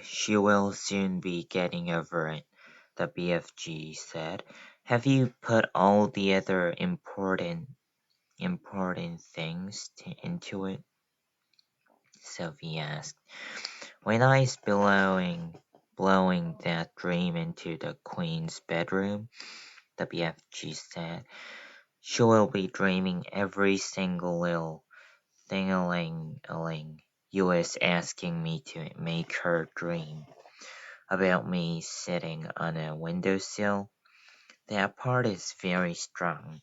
She will soon be getting over it, the BFG said. Have you put all the other important things into it? Sophie asked. When I was blowing that dream into the Queen's bedroom, the BFG said, she will be dreaming every single little thing-a-ling you was asking me to make her dream. About me sitting on a windowsill. That part is very strong.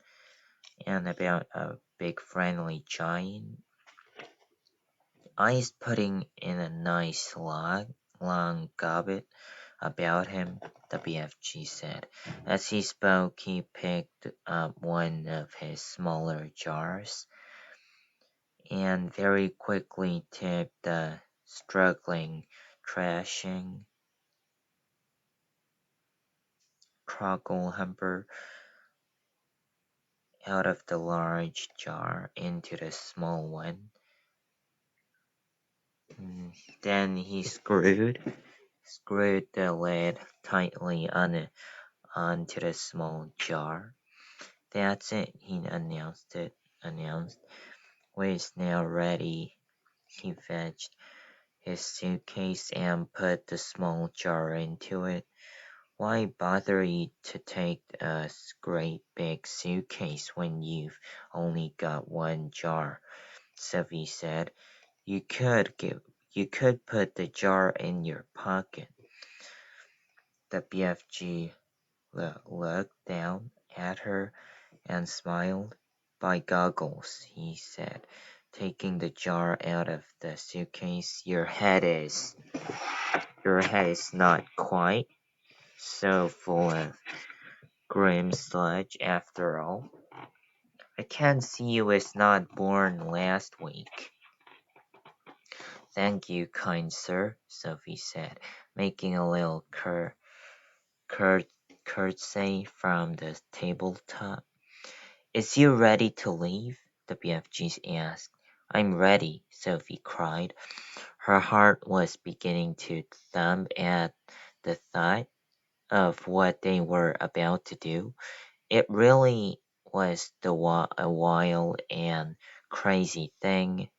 And about a big friendly giant. I's putting in a nice long gobbet about him, the BFG said. As he spoke, he picked up one of his smaller jars and very quickly tipped the struggling, trashing Humper out of the large jar into the small one. Then he screwed the lid tightly onto the small jar. That's it, he announced. We's now ready. He fetched his suitcase and put the small jar into it. Why bother you to take a great big suitcase when you've only got one jar? Sophie said. You could put the jar in your pocket. The BFG looked down at her and smiled. By goggles, he said, taking the jar out of the suitcase. Your head is not quite so full of grim sludge after all. I can see you was not born last week. Thank you, kind sir, Sophie said, making a little curtsy from the tabletop. Is you ready to leave? The BFG asked. I'm ready, Sophie cried. Her heart was beginning to thump at the thought of what they were about to do. It really was a wild and crazy thing.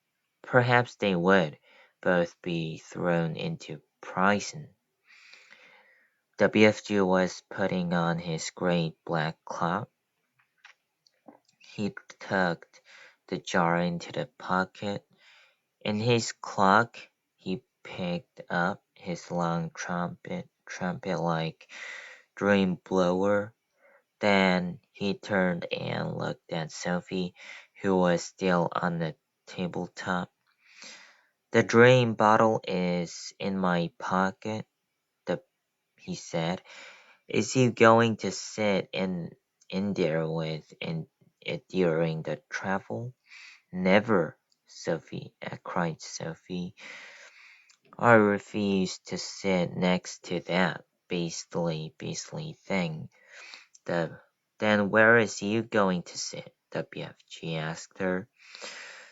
Perhaps they would both be thrown into prison. The BFG was putting on his great black cloak. He tucked the jar into the pocket. In his cloak, he picked up his long trumpet-like dream blower. Then he turned and looked at Sophie, who was still on the tabletop. The dream bottle is in my pocket, he said. Is you going to sit in there with it during the travel? Never, cried Sophie. I refuse to sit next to that beastly thing. Then where is you going to sit? The BFG asked her.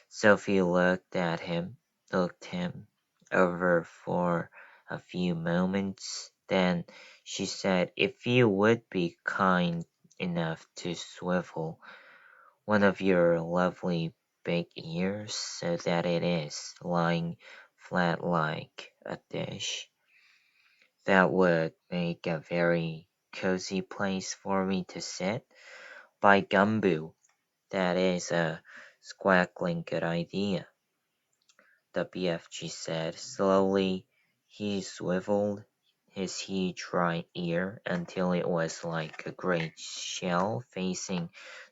Sophie looked him over for a few moments. Then she said, if you would be kind enough to swivel one of your lovely big ears so that it is lying flat like a dish, that would make a very cozy place for me to sit. By gumbo, that is a squackling good idea, the BFG said. Slowly, he swiveled his huge right ear until it was like a great shell facing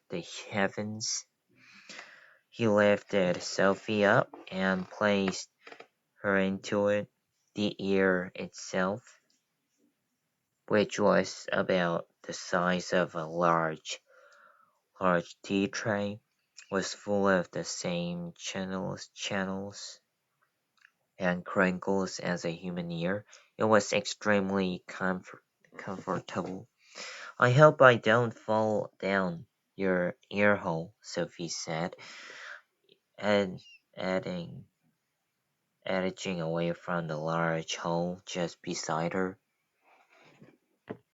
the heavens. He lifted Sophie up and placed her into it. The ear itself, which was about the size of a large tea tray, was full of the same channels and crinkles as a human ear. It was extremely comfortable. I hope I don't fall down your ear hole, Sophie said, and adding, edging away from the large hole just beside her.